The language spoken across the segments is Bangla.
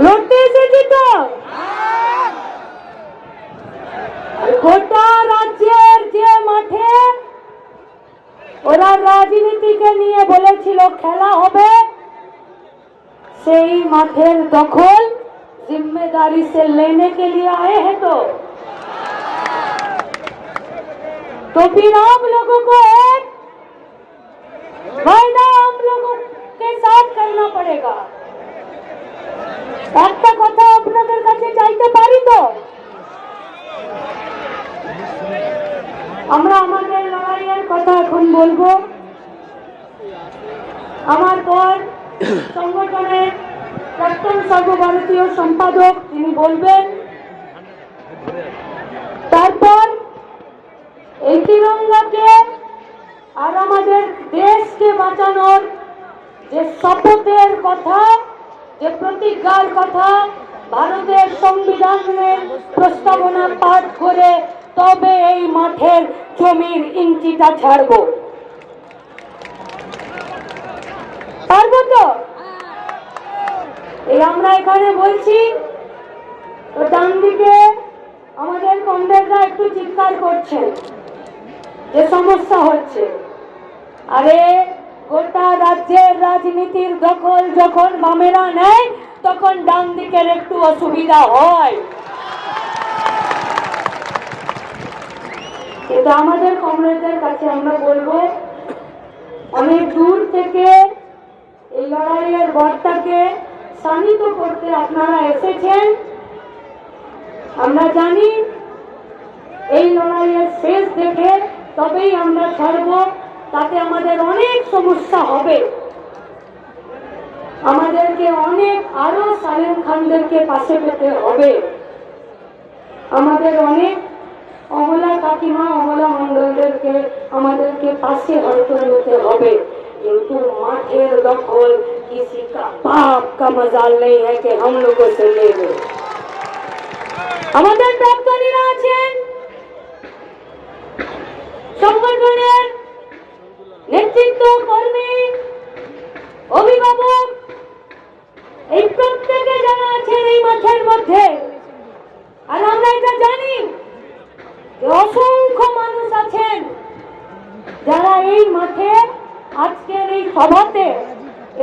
লড়তে এসেছি তো। গোটা রাজ্যের যে মাঠে ওরা রাজনীতিকে নিয়ে বলেছিল খেলা হবে, সেই মাঠের দখল जिम्मेदारी से लेने के लिए आए हैं तो फिर आप लोगों को एक वायदा हम लोगों के साथ करना पड़ेगा। একটা কথা আপনাদের কাছে চাইতে পারি তো, আমরা আমাদের লড়াইয়ের কথা এখন বলবো। আমার পর সংগঠনের প্রাক্তন সর্বভারতীয় সম্পাদক তিনি বলবেন, তারপর এই তিরঙ্গাকে আর আমাদের দেশকে বাঁচানোর যে শপথের কথা, যে প্রতিজ্ঞার কথা ভারতের সংবিধানের প্রস্তাবনা পাঠ করে তবে এই মাঠের জমির ইঞ্চিটা ছাড়বো। পারবো তো? এই আমরা এখানে বলছি, তো ডান দিকে আমাদের কমরেডরা একটু চিৎকার করছেন যে সমস্যা হচ্ছে। আরে গোটা রাজ্যের রাজনীতির দখল যখন বামেরা নেয় তখন ডান দিকের একটু অসুবিধা হয়। কিন্তু আমাদের কমরেডদের কাছে আমরা বলবো, অনেক দূর থেকে এই লড়াইয়ের বার্তাকে শানিত করতে আপনারা এসেছেন। আমরা জানি এই লড়াইয়ের শেষ দেখে তবেই আমরা ছাড়ব, তাতে আমাদের অনেক সমস্যা হবে। আমাদেরকে অনেক আরো সালেম খানদেরকে পাশে পেতে হবে, আমাদের অনেক অমলা কাকিমা অমলা মন্ডলদেরকে আমাদেরকে পাশে হয়তো নিতে হবে। কিন্তু মাঠের দখল किसी का बाप का मजाल नहीं है कि हम लोगों से ले लो। আমাদের প্রাক্তনীরা আছেন, সংগঠনের নেতৃত্ব কর্মী, অভিভাবক, এই প্রত্যেকে যারা আছেন এই মাঠের মধ্যে। আর আমরা এটা জানি যে অসংখ্য মানুষ আছেন যারা এই মাঠে আজকের এই সভাতে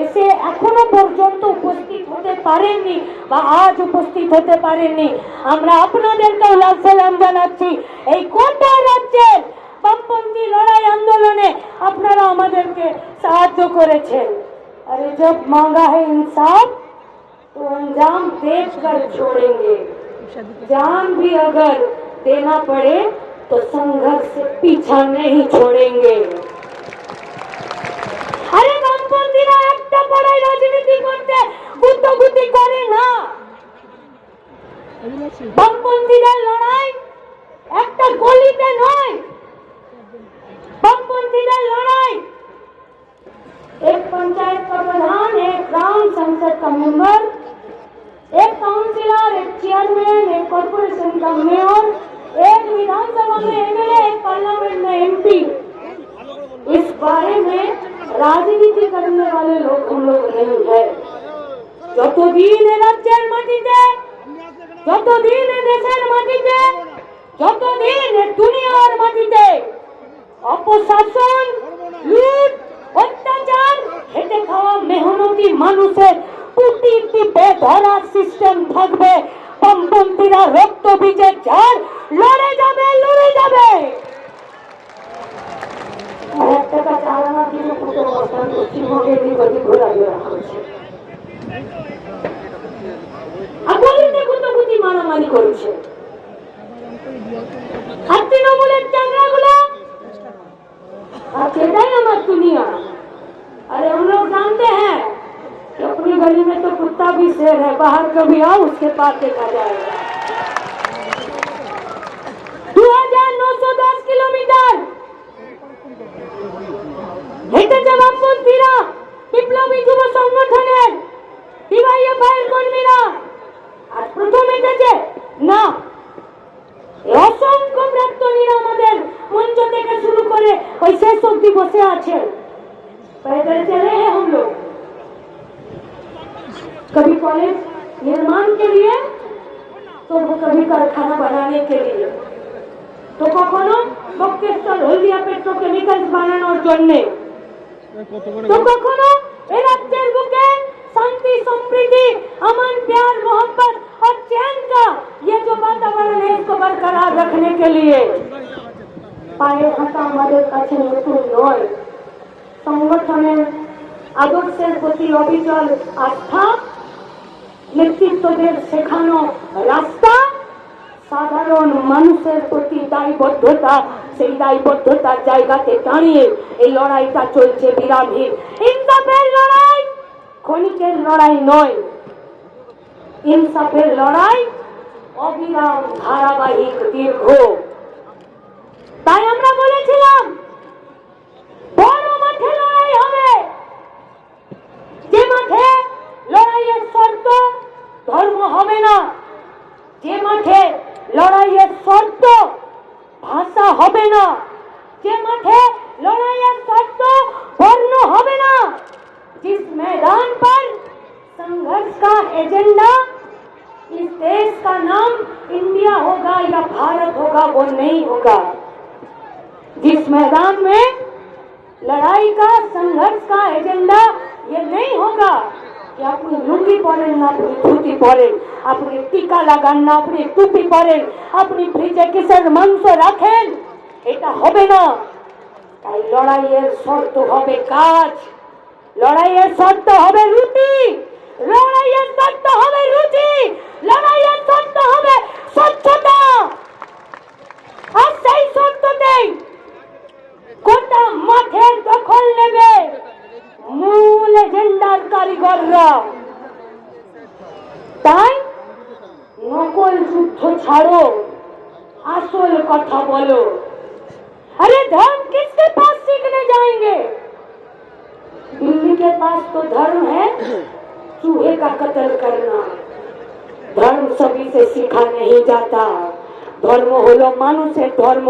এসে এখনো পর্যন্ত উপস্থিত হতে পারেননি বা আজ উপস্থিত হতে পারেননি। আমরা আপনাদেরকে সালাম জানাচ্ছি। এই গোটা রাজ্যের বামপন্থী লড়াই আন্দোলনে আপনারা আমাদেরকে সাহায্য করেছেন। अरे जब मांगा है इंसाफ तो अंजाम देखकर छोड़ेंगे, जान भी अगर देना पड़े तो संघर्ष से पीछा नहीं छोड़ेंगे। अरे বামপন্থীরা একটা পড়ায় রাজনীতি করতে বুদ্ধবুদ্ধি করে না। বামপন্থীদের লড়াই একটা গলিতে নয়, বামপন্থীদের লড়াই एक पंचायत का प्रधान, एक ग्राम संसद का मेंबर, एक काउंसिलर, एक चेयरमैन, एक कॉर्पोरेशन का मेयर, एक विधानसभा में एमएलए, एक पार्लियामेंट में एमपी। इस बारे में राजनीति करने वाले लोग हम लोग नहीं है। যতদিন রাজ্যের মাটিতে, যতদিন দেশের মাটিতে, যতদিন দুনিয়ার মাটিতে অপশাসন, লুট, অত্যাচার, খেটে খাওয়া মেহনতি মানুষের কুটিরটি বেধরা সিস্টেম থাকবে, বামপন্থীরা রক্ত বীজের ঝড় লড়ে যাবে, লড়ে যাবে। একটা চালানা দিয়ে পুরো অবস্থান পশ্চিমবঙ্গের দিকে ঘোরাঘোরা করছে। আপনাদের কুতকুতি মারামারি করছে। আর তৃণমূলের চাকরাগুলো আর সেটাই আমার दुनिया। अरे हम लोग जानते हैं कि अपनी गली में तो कुत्ता भी शेर है, बाहर कभी आओ उसके पास देखा जाएगा। 2910 किलोमीटर হেঁটেছে বামপন্থীরা, বিপ্লবী যুব সংগঠনের ডিওয়াইএফআই কর্মীরা। আর প্রথম হেঁটেছে না, অসংখ্য প্রাক্তনীরা আমাদের মঞ্চ থেকে শুরু করে ওই শেষ অব্দি বসে আছেন। पैदल चले हैं हम लोग। कभी कॉलेज निर्माण के लिए तो कभी कारखाना बनाने के लिए तो कखनो बक्केश्वर हल्दिया पेट्रोकेमिकल्स बानानोर जन्य तो कखनो ए राज्येर बुके शांति समृद्धि अमन प्यार मोहब्बत और चैन का ये जो वातावरण है इसको बरकरार रखने के लिए पाए हाथा हमारे काছে নতুন নয় संगठনের आदर्शेर प्रति अविचल आस्था नेतृत्वদের শেখানো রাস্তা সাধারণ মানুষের প্রতি দায়বদ্ধতা সেই দায়বদ্ধতার জায়গাতে দাঁড়িয়ে এই লড়াইটা চলছে বিরামহীন ইনসাফের লড়াই ক্ষণিকের লড়াই নয় ইনসাফের লড়াই অবিরাম ধারাবাহিক দীর্ঘ তাই আমরা বলেছিলাম বড় মাঠে লড়াই হবে যে মাঠে লড়াইয়ের শর্ত ধর্ম হবে না যে মাঠে লড়াইয়ের শর্ত ভাষা হবে না যে মাঠে লড়াইয়ের শর্त वर्ण হবে না जिस मैदान पर संघर्ष का एजेंडा इस देश का नाम इंडिया होगा या भारत होगा वो नहीं होगा जिस मैदान में लड़ाई का संघर्ष का एजेंडा ये नहीं होगा कि अपनी लुंगी पहनें ना अपनी धोती पहनें अपनी टीका लगान ना अपनी टोपी पहनें अपनी फ्रिजे किसेर मांस रखें এটা হবে না তাই লড়াইয়ের শর্ত হবে কাজ লড়াইয়ের শর্ত হবে রুটি লড়াইয়ের শর্ত হবে রুটি লড়াইয়ের শর্ত হবে স্বচ্ছতা আর সেই শর্ততেই গোটা মাঠের দখল নেবে মূল এজেন্ডার কারিগররা তাই নকল যুদ্ধ ছাড়ো আসল কথা বলো अरे धर्म किसके पास सीखने जाएंगे दिल्ली के पास तो धर्म है चूहे का कत्ल करना धर्म सभी से सीखा नहीं जाता धर्म হলো মানুষের ধর্ম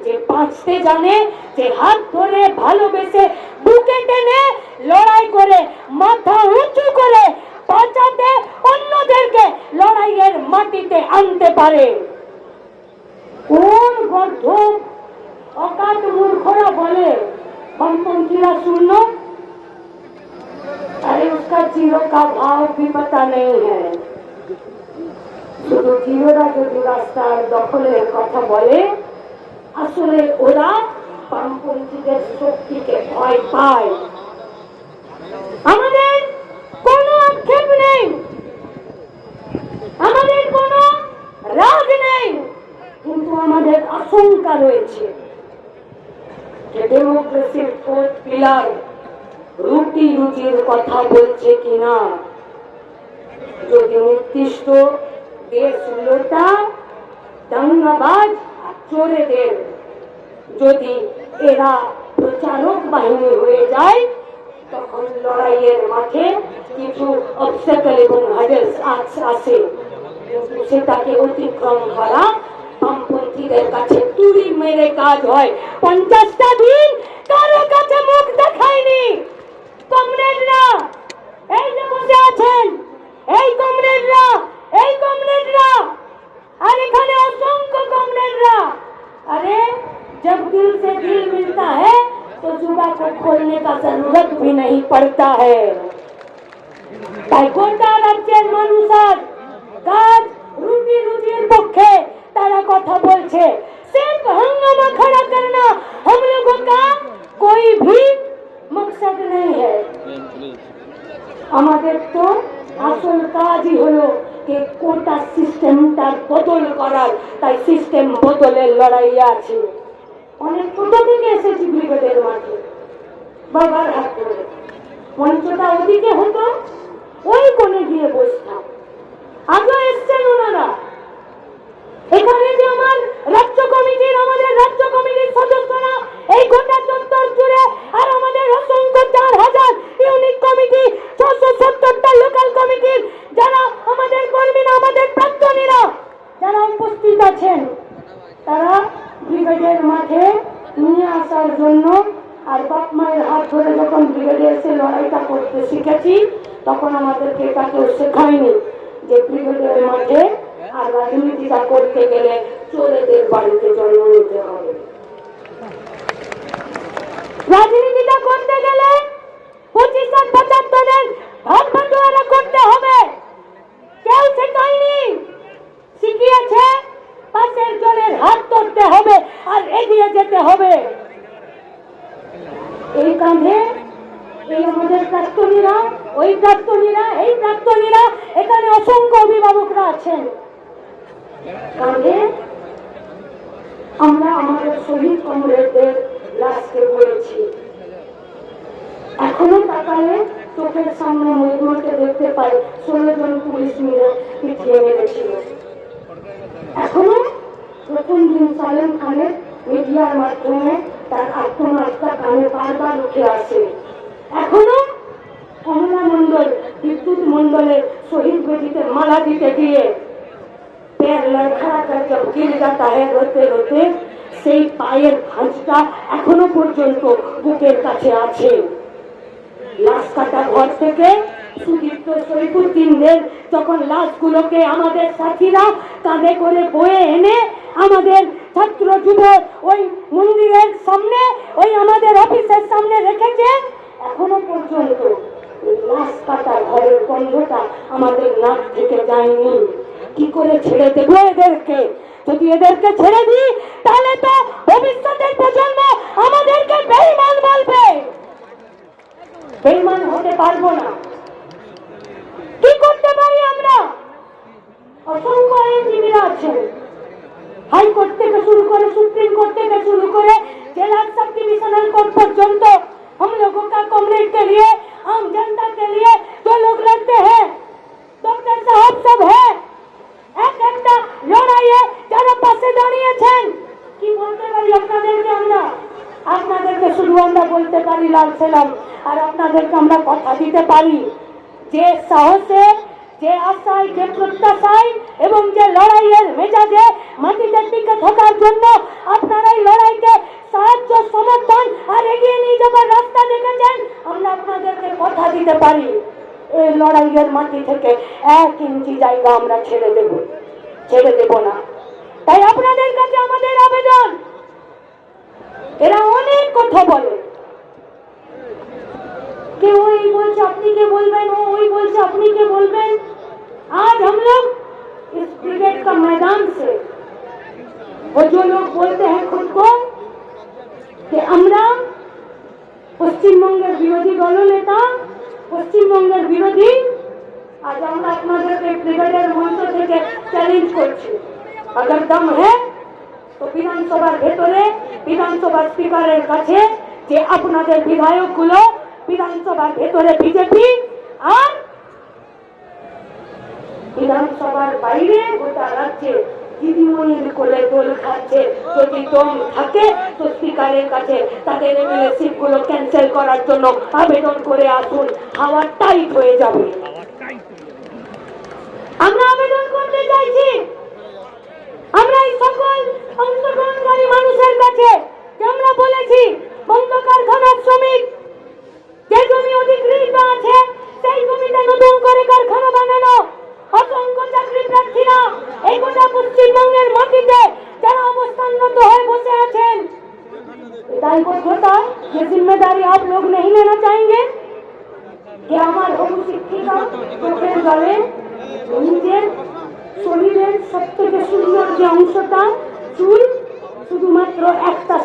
যে বাঁচতে জানে যে হাত ধরে ভালোবেসে বুকে টেনে লড়াই করে মাথা উঁচু করে বাঁচাতে অন্যদেরকে লড়াইয়ের মাটিতে আনতে পারে কোন গর্ধব অকাট মূর্খরা বলে বামপন্থীরা শূন্য अरे उसका जीरो का भाव भी पता नहीं है শুধু জিরোরা যদি রাস্তার দখলের কথা বলে আসলে ওরা বামপন্থীদের শক্তিকে ভয় পায় আমাদের কোনো আক্ষেপ নেই আমাদের কোনো রাগ নেই কিন্তু আমাদের আশঙ্কা রয়েছে যে ডেমোক্রেসির ফোর্থ পিলার রুটি রুটির কথা বলছে কিনা যদি নির্দিষ্ট দেশ লোটা দাঙ্গাবাজ চোরেদের যদি এরা প্রচারক বাহিনী হয়ে যায় তখন লড়াইয়ের মাঠে কিছু অবস্টাকল এবং হার্ডেলস আসে কিন্তু সেটাকে অতিক্রম করা বামপন্থীদের কাছে তুড়ি মেরে কাজ হয় 50টা দিন কারো কাছে মুখ দেখায়নি কমরেডরা এই যে বসে আছেন এই কমরেডরা আর এখানে অসংখ্য কমরেডরা अरे जब दिल से दिल मिलता है तो जुबा को खोलने का जरूरत भी नहीं पड़ता है তাই গোটা রাজ্যের মানুষের কাজ রুটি রুটির পক্ষে तारा কথা বলছে सिर्फ हंगामा खड़ा करना हम लोगों का कोई भी मकसद नहीं है আমাদের তো আসল কাজই হলো যে কোটা সিস্টেমটা বদল করার তাই সিস্টেম বদলের লড়াই আছে অনেক ছোট থেকে এসেছি ব্রিগেডের মাঠে বাবার হাত ধরে মঞ্চটা ওদিকে হতো ওই কোণে গিয়ে বসতাম আজও এসছেন ওনারা এখানে যে আমার রাজ্য কমিটির আমাদের রাজ্য কমিটির সদস্যরা এই গোটা চত্বর জুড়ে আর আমাদের অসংখ্য 4000 ইউনিট কমিটি 670টা লোকাল কমিটির যারা আমাদের কর্মীরা আমাদের প্রাক্তনীরা যারা উপস্থিত আছেন তারা ব্রিগেডের মাঠে নিয়ে আসার জন্য আর বাপ মায়ের হাত ধরে যখন ব্রিগেডে এসে লড়াইটা করতে শিখেছি তখন আমাদেরকে এটা কেউ শেখায়নি যে ব্রিগেডের মাঠে আর রাজনীতিটা করতে গেলে চোরেদের বাড়িতে জন্ম নিতে হবে। রাজনীতিটা করতে গেলে 25-75 ভাগ বাটোয়ারা করতে হবে। কেউ শেখায়নি, শিখিয়েছে পাশের জনের হাত ধরতে হবে আর এগিয়ে যেতে হবে। এই কাঁধে এই আমাদের প্রাক্তনীরা, ওই প্রাক্তনীরা, এই প্রাক্তনীরা, এখানে অসংখ্য অভিভাবকরা আছেন। কাঁধে আমরা আমাদের শহীদ কমরেডদের লাশকে বলেছি। এখনো তাকালে চোখের সামনে মজদুরকে দেখতে পাই 16 জন পুলিশ মিলে পিটিয়ে মেরেছিল। এখনো প্রথম দিন সালেম খানের মিডিয়ার মাধ্যমে তার আত্মনাটটা কানে বারবার উঠে আসে। এখনো কমলা মন্ডল, বিদ্যুৎ মন্ডলের শহীদ বেদিতে মালা দিতে গিয়ে पैर लड़खड़ा जब गिर जाता है रोते रोते, সেই পায়ের ভাঁজটা এখনো পর্যন্ত বুকের কাছে আছে। লাশ কাটা ঘর থেকে সুদীপ্ত শরীফুদ্দিনদের যখন লাশগুলোকে আমাদের সাথীরা কাঁধে করে বয়ে এনে আমাদের ছাত্র যুব ওই মন্দিরের সামনে, ওই আমাদের অফিসের সামনে রেখেছে, এখনো পর্যন্ত লাশ কাটা ঘরের গন্ধটা আমাদের নাক থেকে যায়নি। কি করে ছেড়ে দেবো এদেরকে? যদি এদেরকে ছেড়ে দিই তাহলে তো ভবিষ্যতের প্রজন্ম আমাদেরকে বেঈমান বলবে। বেঈমান হতে পারবো না। কি করতে পারি আমরা? অসংখ্য আইনজীবীরা আছেন, হাইকোর্ট থেকে শুরু করে সুপ্রিম কোর্ট থেকে শুরু করে জেলা सब डिविजनल कोर्ट पर्यंत हम लोगों का कॉमरेड के लिए, आम जनता के लिए जो लोग लड़ते हैं, डॉक्टर साहब सब है। एक একটা লড়াইয়ে যারা পাশে দাঁড়িয়েছেন, কি বলতে পারি আপনাদেরকে? আমরা আপনাদেরকে শুধু আমরা বলতে পারি লাল সালাম, আর আপনাদেরকে আমরা কথা দিতে পারি যে সাহসে, যে আশায়, যে প্রত্যাশায় এবং যে লড়াইয়ের মেজাজে মাটিতে টিকে থাকার জন্য আপনারা এই লড়াইকে সাহায্য, সমর্থন আর এগিয়ে নিয়ে যাবার রাস্তা দেখেছেন, আমরা আপনাদেরকে কথা দিতে পারি এই লড়াইয়ের মাটি থেকে 1 ইঞ্চি জায়গা আমরা ছেড়ে দেব না। তাই আপনাদের কাছে আমাদের আবেদন, এরা অনেক কথা বলে, कि वही बोलছে আপনি কে বলবেন, ও ওই বলছে আপনি কে বলবেন। आज हम लोग इस ब्रिगेड का मैदान से वो जो लोग बोलते हैं खुद को कि আমরা পশ্চিমবঙ্গের বিরোধী দলনেতা, পশ্চিমবঙ্গের বিরোধী, আজ আমরা আপনাদেরকে ব্রিগেডের মঞ্চ থেকে চ্যালেঞ্জ করছি, अगर दम है तो বিধানসভার ভেতরে বিধানসভা স্পিকারের কাছে যে আপনাদের বিধায়কগুলো বিধানসভার ভেতরে বিজেপি আর বিধানসভার বাইরে গোটা রাজ্যে দিদিমণির কোলে দোল খাচ্ছে, যদি দম থাকে তো স্পিকারের কাছে তাদের এমএলএ গুলো ক্যান্সেল করার জন্য আবেদন করে আসুন, হাওয়া টাইট হয়ে যাবে। আমরা আবেদন করতে চাইছি, আমরা এই সকল অংশগ্রহণকারী মানুষের কাছে যে আমরা বলেছি বন্ধ কারখানার শ্রমিক যে জমি অধিকৃত আছে সেই জমিতে নতুন করে কারখানা বানানো, অসংখ্য চাকরি প্রার্থীরা এই গোটা পশ্চিমবঙ্গের মাটিতে যারা অবস্থানরত হয়ে বসে আছেন, দায়বদ্ধতা ये जिम्मेदारी आप लोग नहीं लेना चाहेंगे कि আমার হবু শিক্ষিকা চোখের জলে নিজের শরীরের সবথেকে সুন্দর যে অংশটা চুল, শুধুমাত্র একটা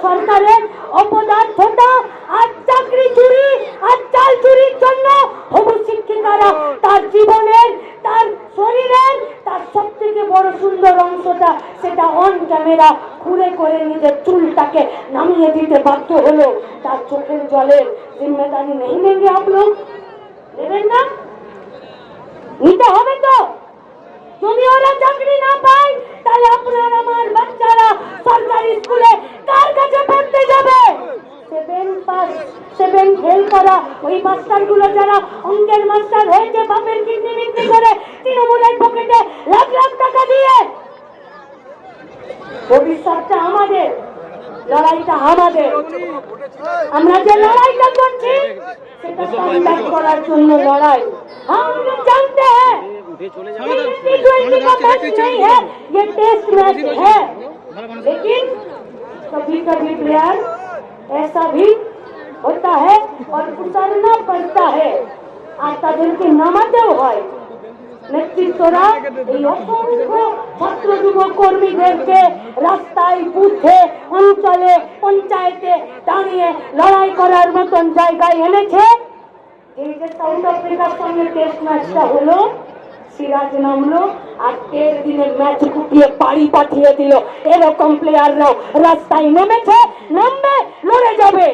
সরকারের অপদার্থতা আর চাকরি চুরি আর চাল চুরির জন্য হবু শিক্ষিকারা তার জীবনের, তার শরীরের, তার সবথেকে বড় সুন্দর অংশটা সেটা অন ক্যামেরা খুলে করে নিজের চুলটাকে নামিয়ে দিতে বাধ্য হলো। তার চোখের জলের জিম্মেদারি নেই নেঙ্গে আপ লোক, নেবেন না? নিতে হবে তো। যদি ওরা চাকরি না পায় তাহলে আপনার আমার বাচ্চারা সরকারি স্কুলে কার কাছে পড়তে যাবে? 7 ফেল করা ওই মাস্টারগুলো যারা অঙ্কের মাস্টার হয়েছে বাপের কিডনি বিক্রি করে তৃণমূলের পকেটে লাখ লাখ টাকা দিয়ে। ভবিষ্যৎটা আমাদের, লড়াইটা আমাদের। আমরা যে লড়াইটা করছি ত্যাগ করার জন্য লড়াই। हम लोग जानते हैं T20 का मैच नहीं है, ये टेस्ट मैच है, लेकिन कभी कभी प्लेयर ऐसा भी होता है और उतरना पड़ता है। আর তাদেরকে নামাতেও হয়। নেতৃত্বরা এই অসংখ্য ছাত্র যুব কর্মীদেরকে রাস্তায়, বুথে, অঞ্চলে, পঞ্চায়েতে দাঁড়িয়ে লড়াই করার মতন জায়গায় এনেছে। এই যে সাউথ আফ্রিকার সঙ্গে টেস্ট ম্যাচটা হলো, সিরাজ নামলো আর 13 দিনের ম্যাচ কুটিয়ে বাড়ি পাঠিয়ে দিল। এরকম প্লেয়াররাও রাস্তায় নেমেছে, নামবে, লড়ে যাবে।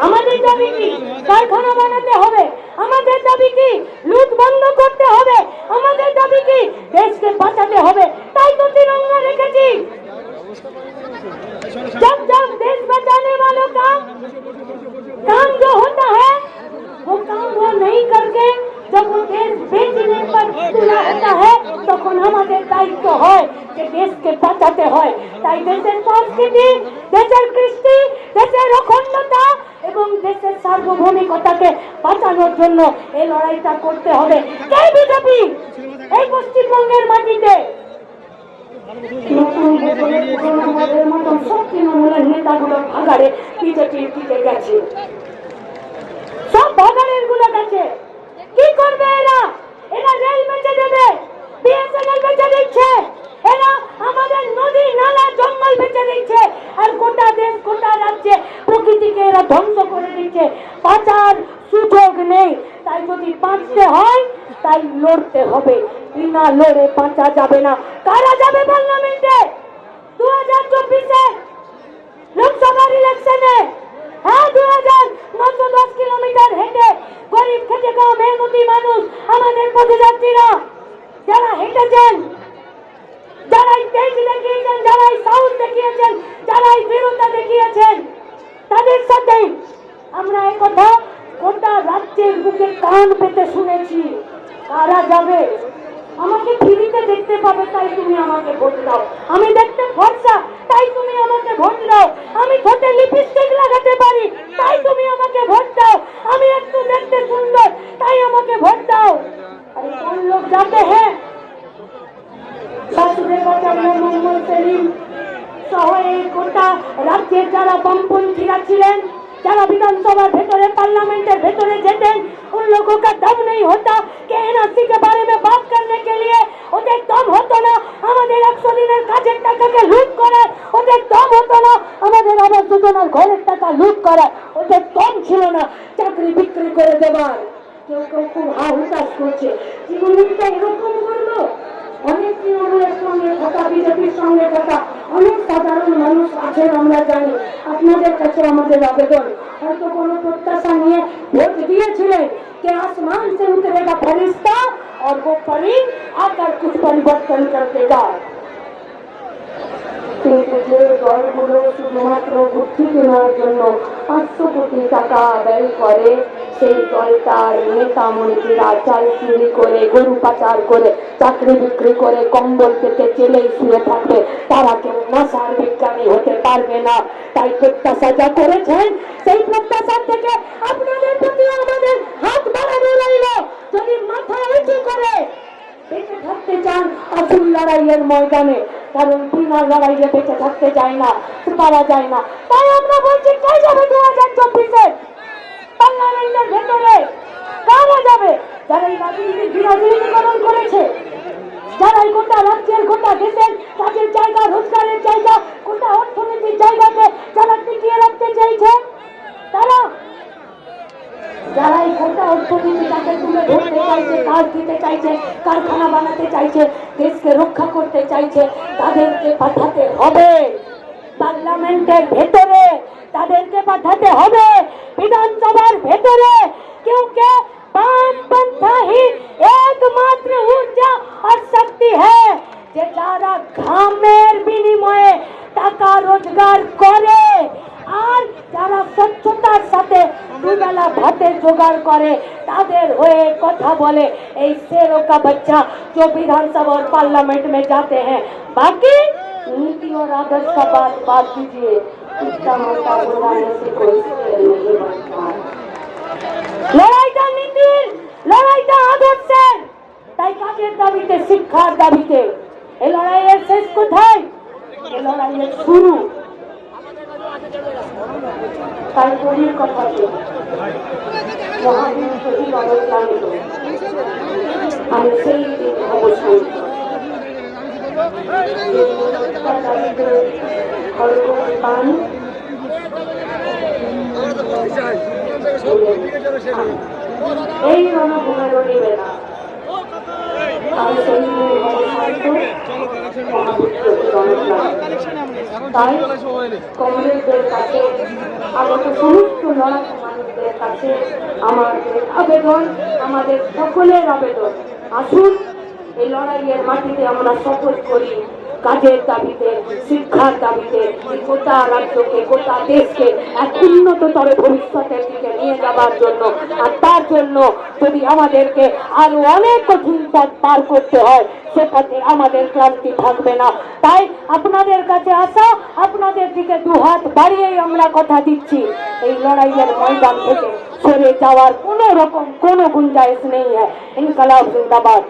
আমাদের দাবি কি কারখানা বানাতে হবে, আমাদের দাবি কি লুট বন্ধ করতে হবে, আমাদের দাবি কি দেশকে বাঁচাতে হবে। তাই তো তিরঙ্গা রেখেছি। जब जब देश बचाने वालों का काम जो होता है वो काम वो नहीं करके जब वो देश बेचने पर तुला होता है তখন আমাদের দায়িত্ব হয় যে দেশকে বাঁচাতে হয়। তাই দেশের সংস্কৃতি, দেশের কৃষ্টি, দেশের অখণ্ডতা এবং দেশের সার্বভৌমিকতাকে বাঁচানোর জন্য এই লড়াইটা করতে হবে। কে বিজেপি এই পশ্চিমবঙ্গের মাটিতে আমাদের মতন সব তৃণমূলের নেতাগুলোর ভাগাড়ে বিজেপির দিকে গেছে, সব ভাগাড়ের গুলো গেছে। কি করবে এরা? এরা রেল বেঁচে দেবে, বিএসএনএল বেঁচে দিচ্ছে, এরা আমাদের নদী নালা জঙ্গল বেঁচে দিচ্ছে, আর গোটা দেশ গোটা রাজ্যে প্রকৃতিকে এরা ধ্বংস করে দিচ্ছে। বাঁচার সুযোগ নেই। তাই যদি বাঁচতে হয় তাই লড়তে হবে, বিনা লড়ে বাঁচা যাবে না। কারা যাবে পার্লামেন্টে 2024-এ লোকসভার ইলেকশনে? হ্যাঁ, 2910 কিলোমিটার হেঁটে গরিব খেটে খাওয়া মেহনতি মানুষ, আমাদের পথযাত্রীরা যারা হেঁটেছেন, যারাই তেজ দেখিয়েছেন, যারাই সাহস দেখিয়েছেন, যারাই দৃঢ়তা দেখিয়েছেন, তাদের সাথে আমরা একথা গোটা রাজ্যের বুকে কান পেতে শুনেছি। কারা যাবে? আমাকে ফ্রিতে দেখতে পাবে তাই তুমি আমাকে ভোট দাও, আমি দেখতে ফর্সা তাই তুমি আমাকে ভোট দাও, আমি ঠোঁটে লিপস্টিক লাগাতে পারি তাই তুমি আমাকে ভোট দাও, আমি একটু দেখতে সুন্দর তাই আমাকে ভোট দাও। আরে কোন লোক যাতে হ্যাঁ শাশুড়ের বাচ্চারা মোহাম্মদ সেলিম সহ এই গোটা রাজ্যের যারা বামপন্থীরা ছিলেন, যারা विधानसभा भेतरे पार्लियामेंट भेतरे जेतें, उन लोगों का दम नहीं होता कि एनआरसी के बारे में बात करने के लिए। ওদের দম হতো না আমাদের 100 দিনের কাজের টাকাকে লুট করার, ওদের দম হতো না আমাদের আবাস যোজনার ঘরের টাকা লুট করার, ওদের দম ছিল না চাকরি বিক্রি করে দেবার। কেউ কেউ খুব হাহুতাশ করছে, জীবনটা এরকম করলো। অনেক তৃণমূলের সঙ্গে কথা, বিজেপির সঙ্গে কথা, অনেক সাধারণ মানুষ আছেন আমরা জানি। আপনাদের কাছে আমাদের আবেদন, হয়তো কোনো প্রত্যাশা নিয়ে ভোট দিয়েছিলেন कि आसमान से उतरेगा फरिश्ता और वो परी आकर कुछ परिवर्तन कर देगा। কিন্তু যে দলগুলো শুধুমাত্র বুদ্ধি কেনার জন্য 500 কোটি টাকা ব্যয় করে, সেই দলটার নেতা মন্ত্রীরা চাল চুরি করে, গরু পাচার করে, চাকরি বিক্রি করে, কম্বল পেতে জেলেই শুয়ে থাকবে, তারা কেউ নেশার বিজ্ঞানী হতে পারবে না। তাই প্রত্যাশা যা করেছেন সেই প্রত্যাশার থেকে আপনাদের প্রতি আমাদের হাত বাড়ানো রইল। যদি মাথা উঁচু করে বেঁচে থাকতে চান আসল লড়াইয়ের ময়দানে, কারণ বিনা লড়াইয়ে বেঁচে থাকতে যায় না, পারা যায় না। তাই আমরা বলছি কে যাবে 2024-এ পার্লামেন্টের ভেতরে? কারা যাবে? যারা এই রাজনীতিকরণ করেছে, যারা এই গোটা রাজ্যের গোটা দেশের কাজের জায়গা, রোজগারের জায়গা, গোটা অর্থনীতির জায়গাকে যারা টিকিয়ে রাখতে চাইছে, তারা যারা এই গোটা অর্থনীতিটাকে তুলে ধরতে চাইছে, কাজ দিতে চাইছে, কারখানা বানাতে চাইছে, দেশকে রক্ষা করতে চাইছে, তাদেরকে পাঠাতে হবে পার্লামেন্টের ভেতরে, তাদেরকে পাঠাতে হবে বিধানসভার ভেতরে। क्योंकि वामपंथा ही एकमात्र ऊर्जा और शक्ति है যে যারা ঘামের বিনিময়ে টাকা রোজগার করে আর যারা স্বচ্ছতার সাথে দুবেলা ভাতের জোগাড় করে, তাদের হয়ে কথা বলে এই शेरों का बच्चा जो विधानसभा और पार्लियामेंट में जाते हैं। बाकी नीति और आदर्श का बात कीजिए। इतना मोटा बुलाने से कोई खेल नहीं बनता। লড়াইটা নীতির, লড়াইটা আদর্শের। তাই কাজের দাবিতে, শিক্ষার দাবিতে এই লড়াইয়ের শেষ কোথায়? এই লড়াইয়ের শুরু। তাই কবির কথাকে মহাবীর শহীদ অবদানিত আমি সেই দিন অবসান পান এই রণভূমের নিবে না। আমি সেই দিন তাই কংগ্রেসদের কাছে, আগত সমস্ত লড়াকু মানুষদের কাছে আমাদের আবেদন, আমাদের সকলের আবেদন, আসুন এই লড়াইয়ের মাটিতে আমরা শপথ করি কাজের দাবিতে, শিক্ষার দাবিতে, গোটা রাজ্যকে, গোটা দেশকে এক উন্নততর ভবিষ্যতের দিকে নিয়ে যাবার জন্য। আর তার জন্য যদি আমাদেরকে আরো অনেক কঠিন পথ পার করতে হয়, সে পথে আমাদের ক্লান্তি থাকবে না। তাই আপনাদের কাছে আসা, আপনাদের দিকে দুহাত বাড়িয়েই আমরা কথা দিচ্ছি, এই লড়াইয়ের ময়দান থেকে সরে যাওয়ার কোনো রকম কোনো গুঞ্জাইশ নেই। ইনকলাব জিন্দাবাদ।